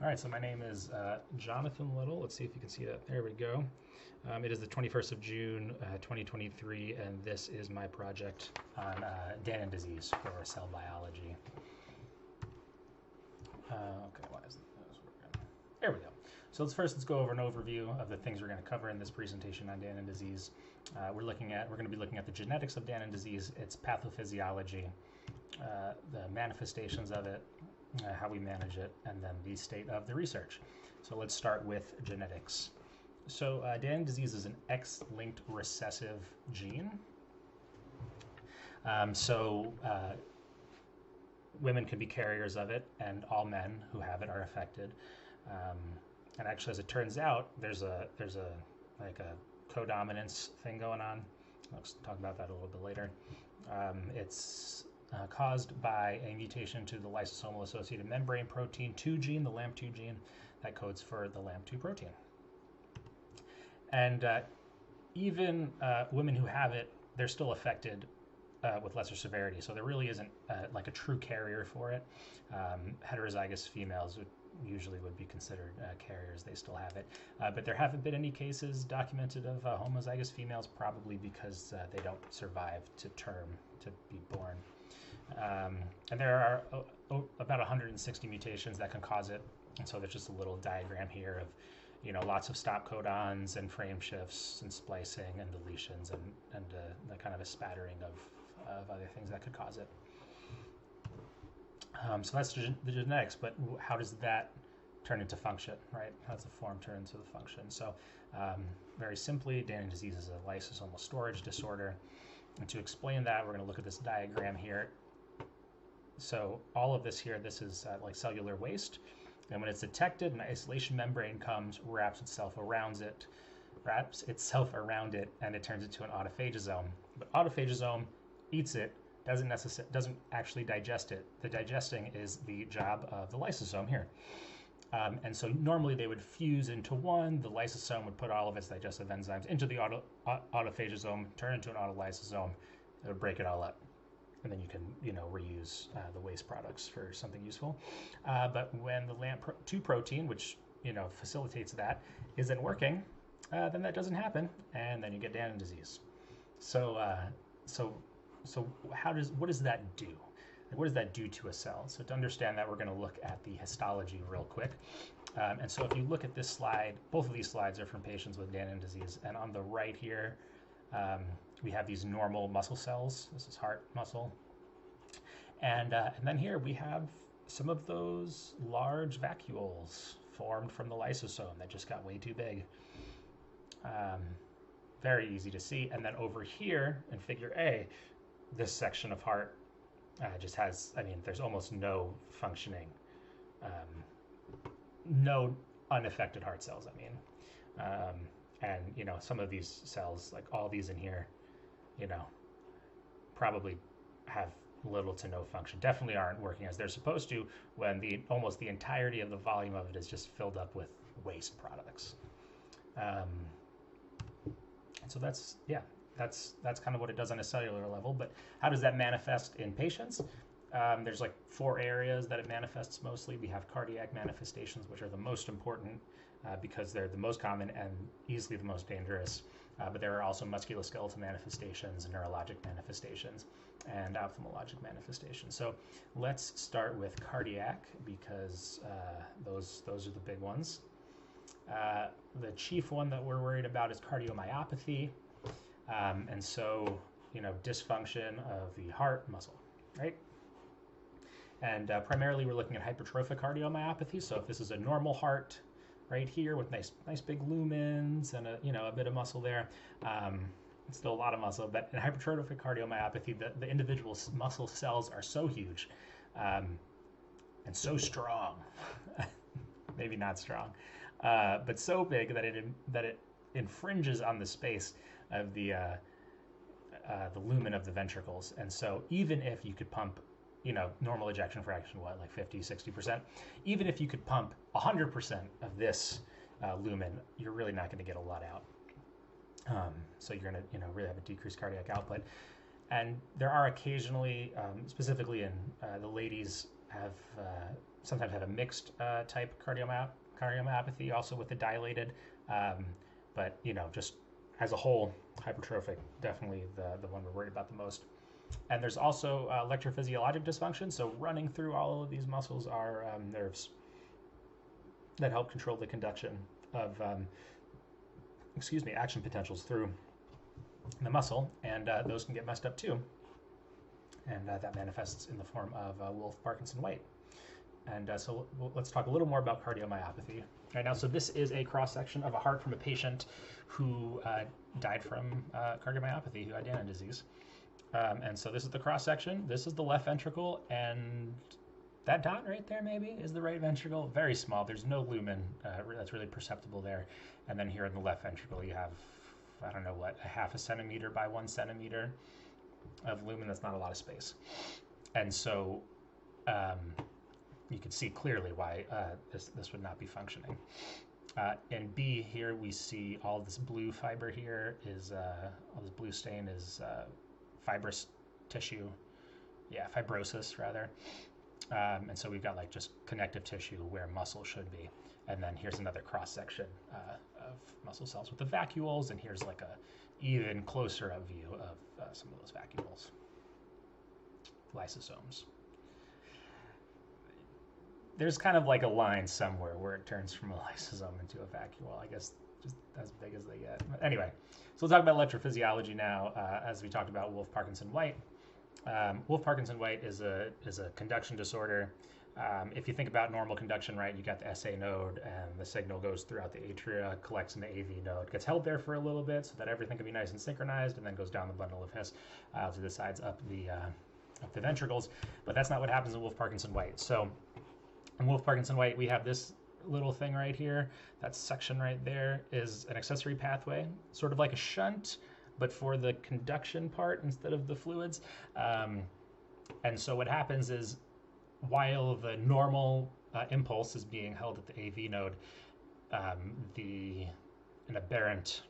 All right, so my name is Jonathan Little. Let's see if you can see that. There we go. It is the 21st of June, 2023, and this is my project on Danon disease for cell biology. Okay, why isn't this working? There we go. So let's go over an overview of the things we're going to cover in this presentation on Danon disease. We're going to be looking at the genetics of Danon disease, its pathophysiology, the manifestations of it, how we manage it, and then the state of the research. So let's start with genetics. So Danon disease is an X-linked recessive gene. Women can be carriers of it, and all men who have it are affected. And actually, as it turns out, there's a codominance thing going on. I'll talk about that a little bit later. It's caused by a mutation to the lysosomal associated membrane protein 2 gene, the LAMP2 gene, that codes for the LAMP2 protein. And even women who have it, they're still affected with lesser severity. So there really isn't like a true carrier for it. Heterozygous females usually would be considered carriers. They still have it. But there haven't been any cases documented of homozygous females, probably because they don't survive to term, to be born. And there are about 160 mutations that can cause it. And so there's just a little diagram here of, lots of stop codons and frame shifts and splicing and deletions and kind of a spattering of other things that could cause it. So that's the genetics, but how does that turn into function, right? How does the form turn into the function? So very simply, Danon disease is a lysosomal storage disorder. And to explain that, we're going to look at this diagram here. So all of this here, this is like cellular waste. And when it's detected, an isolation membrane comes, wraps itself around it, and it turns into an autophagosome. But autophagosome eats it, doesn't actually digest it. The digesting is the job of the lysosome here. And so normally they would fuse into one. The lysosome would put all of its digestive enzymes into the autophagosome, turn into an autolysosome. It would break it all up. And then you can, reuse the waste products for something useful. But when the LAMP2 protein, which, facilitates that, isn't working, then that doesn't happen, and then you get Danon disease. So what does that do? What does that do to a cell? So to understand that, we're going to look at the histology real quick. And so if you look at this slide, both of these slides are from patients with Danon disease. And on the right here, we have these normal muscle cells. This is heart muscle. And then here we have some of those large vacuoles formed from the lysosome that just got way too big. Very easy to see. And then over here in figure A, this section of heart just has, there's almost no functioning, no unaffected heart cells, and, some of these cells, like all these in here, probably have little to no function. Definitely aren't working as they're supposed to when almost the entirety of the volume of it is just filled up with waste products. So that's kind of what it does on a cellular level. But how does that manifest in patients? There's like 4 areas that it manifests mostly. We have cardiac manifestations, which are the most important because they're the most common and easily the most dangerous. But there are also musculoskeletal manifestations, neurologic manifestations, and ophthalmologic manifestations. So let's start with cardiac because those are the big ones. The chief one that we're worried about is cardiomyopathy. And so, dysfunction of the heart muscle, right? And primarily we're looking at hypertrophic cardiomyopathy. So if this is a normal heart right here with nice big lumens and a bit of muscle there, it's still a lot of muscle, but in hypertrophic cardiomyopathy, the individual muscle cells are so huge and so strong, maybe not strong, but so big that it infringes on the space of the lumen of the ventricles. And so even if you could pump, normal ejection fraction, like 50, 60%, even if you could pump 100% of this lumen, you're really not going to get a lot out. So you're going to, really have a decreased cardiac output. And there are occasionally, specifically in the ladies have sometimes have a mixed type cardiomyopathy, also with the dilated. But just as a whole, hypertrophic, definitely the one we're worried about the most. And there's also electrophysiologic dysfunction. So running through all of these muscles are nerves that help control the conduction of, action potentials through the muscle, and those can get messed up too. And that manifests in the form of Wolff, Parkinson, White. And so let's talk a little more about cardiomyopathy right now. So this is a cross-section of a heart from a patient who died from cardiomyopathy, who had Danon disease. And so this is the cross-section. This is the left ventricle, and that dot right there maybe is the right ventricle. Very small. There's no lumen that's really perceptible there. And then here in the left ventricle, you have, I don't know what, a 0.5 centimeter by 1 centimeter of lumen. That's not a lot of space. And so you can see clearly why this would not be functioning. In B here, we see all this blue fiber here is, all this blue stain is fibrous tissue. Yeah, fibrosis rather. And so we've got like just connective tissue where muscle should be. And then here's another cross section of muscle cells with the vacuoles, and here's like a even closer up view of some of those vacuoles. Lysosomes. There's kind of like a line somewhere where it turns from a lysosome into a vacuole, I guess, just as big as they get. But anyway, so we'll talk about electrophysiology now, as we talked about Wolff, Parkinson, White. Wolff, Parkinson, White is a conduction disorder. If you think about normal conduction, right, you got the SA node, and the signal goes throughout the atria, collects in the AV node, gets held there for a little bit so that everything can be nice and synchronized, and then goes down the bundle of His to the sides up the ventricles. But that's not what happens in Wolff, Parkinson, White. So in Wolff, Parkinson, White, we have this little thing right here. That section right there is an accessory pathway, sort of like a shunt, but for the conduction part instead of the fluids. And so what happens is, while the normal impulse is being held at the AV node, an aberrant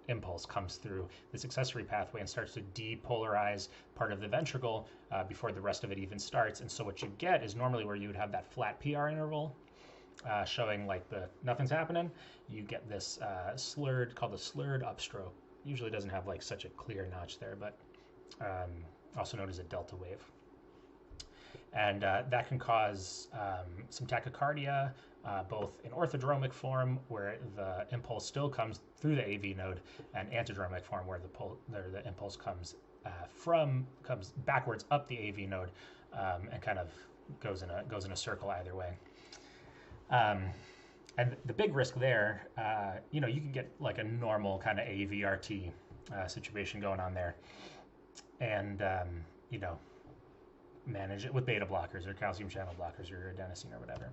impulse comes through this accessory pathway and starts to depolarize part of the ventricle before the rest of it even starts. And so what you get is, normally where you would have that flat PR interval showing like nothing's happening, you get this called the slurred upstroke. Usually doesn't have like such a clear notch there, but also known as a delta wave. And that can cause some tachycardia, both in orthodromic form, where the impulse still comes through the AV node, and antidromic form, where the impulse comes backwards up the AV node, and kind of goes in a circle either way. And the big risk there, you can get like a normal kind of AVRT situation going on there, and manage it with beta blockers or calcium channel blockers or adenosine or whatever.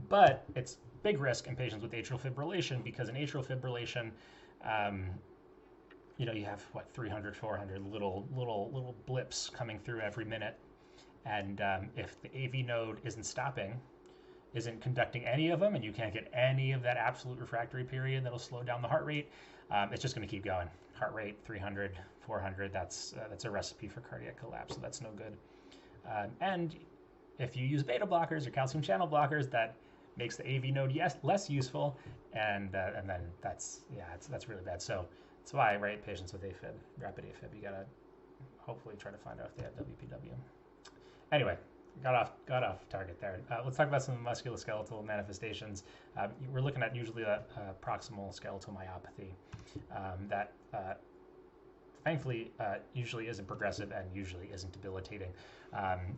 But it's big risk in patients with atrial fibrillation, because in atrial fibrillation, you have 300, 400 little blips coming through every minute, and if the AV node isn't conducting any of them, and you can't get any of that absolute refractory period that'll slow down the heart rate, it's just going to keep going. Heart rate 300, 400, that's a recipe for cardiac collapse, so that's no good. And if you use beta blockers or calcium channel blockers, that makes the AV node less useful, and then that's really bad. So that's why, right, patients with AFib, rapid AFib, you gotta hopefully try to find out if they have WPW. Anyway, got off target there. Let's talk about some musculoskeletal manifestations. We're looking at usually a proximal skeletal myopathy that thankfully usually isn't progressive and usually isn't debilitating.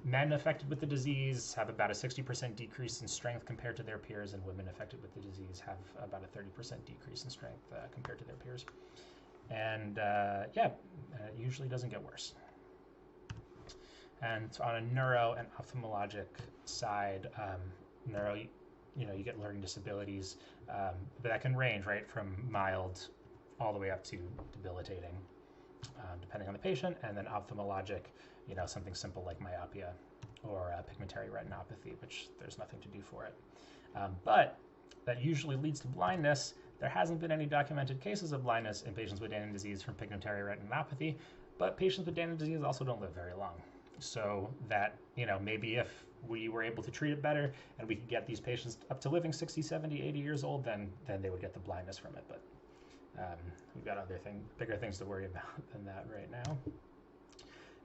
Men affected with the disease have about a 60% decrease in strength compared to their peers, and women affected with the disease have about a 30% decrease in strength compared to their peers. And it usually doesn't get worse. And on a neuro and ophthalmologic side, you get learning disabilities, but that can range right from mild all the way up to debilitating, depending on the patient. And then ophthalmologic, something simple like myopia or pigmentary retinopathy, which there's nothing to do for it. But that usually leads to blindness. There hasn't been any documented cases of blindness in patients with Danon disease from pigmentary retinopathy, but patients with Danon disease also don't live very long. So that, maybe if we were able to treat it better and we could get these patients up to living 60, 70, 80 years old, then they would get the blindness from it. But we've got bigger things to worry about than that right now.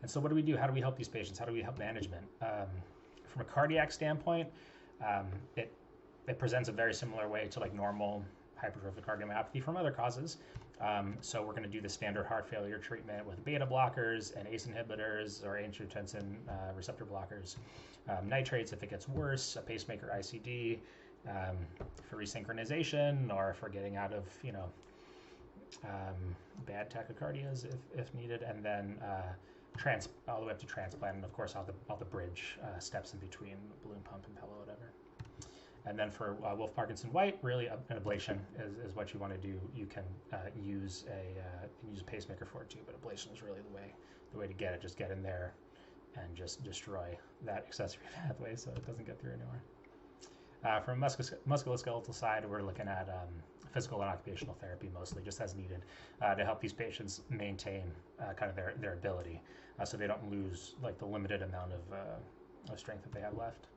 And so what do we do? How do we help these patients? How do we help management? From a cardiac standpoint, it presents a very similar way to like normal hypertrophic cardiomyopathy from other causes. So we're going to do the standard heart failure treatment with beta blockers and ACE inhibitors or angiotensin receptor blockers, nitrates if it gets worse, a pacemaker ICD for resynchronization or for getting out of bad tachycardias if needed, and then all the way up to transplant, and of course all the bridge steps in between balloon pump, Impella, whatever. And then for Wolff Parkinson White, really an ablation is what you want to do. You can use a pacemaker for it too, but ablation is really the way to get it. Just get in there and just destroy that accessory pathway so it doesn't get through anywhere. From a musculoskeletal side, we're looking at physical and occupational therapy mostly, just as needed, to help these patients maintain kind of their ability, so they don't lose like the limited amount of strength that they have left.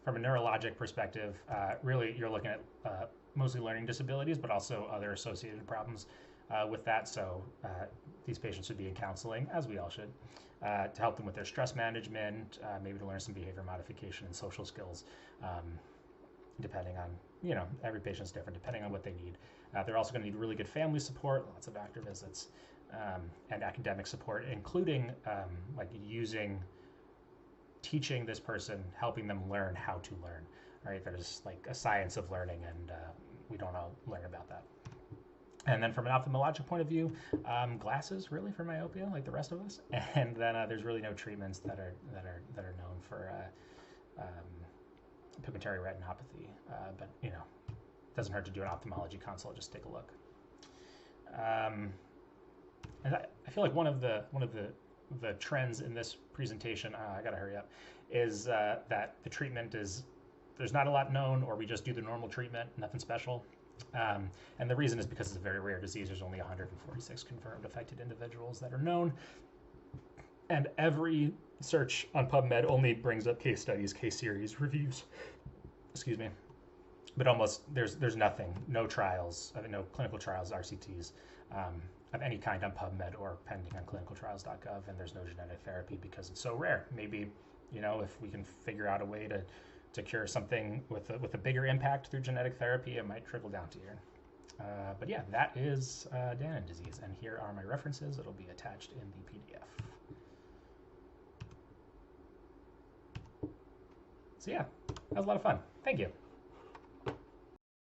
From a neurologic perspective, really you're looking at mostly learning disabilities, but also other associated problems with that. So these patients should be in counseling, as we all should, to help them with their stress management, maybe to learn some behavior modification and social skills, depending on, every patient's different, depending on what they need. They're also going to need really good family support, lots of doctor visits, and academic support, including like teaching this person, helping them learn how to learn, right? There's like a science of learning, and we don't all learn about that. And then from an ophthalmologic point of view, glasses really for myopia, like the rest of us. And then there's really no treatments that are known for pigmentary retinopathy, but it doesn't hurt to do an ophthalmology consult. Just take a look. And I feel like one of the trends in this presentation, I gotta hurry up, is that the treatment there's not a lot known, or we just do the normal treatment, nothing special. And the reason is because it's a very rare disease. There's only 146 confirmed affected individuals that are known. And every search on PubMed only brings up case studies, case series, reviews, excuse me. But there's nothing, no trials, no clinical trials, RCTs, of any kind on PubMed or pending on clinicaltrials.gov, and there's no genetic therapy because it's so rare. Maybe, if we can figure out a way to cure something with a bigger impact through genetic therapy, it might trickle down to you. But yeah, that is Danon disease, and here are my references. It'll be attached in the PDF. So yeah, that was a lot of fun. Thank you.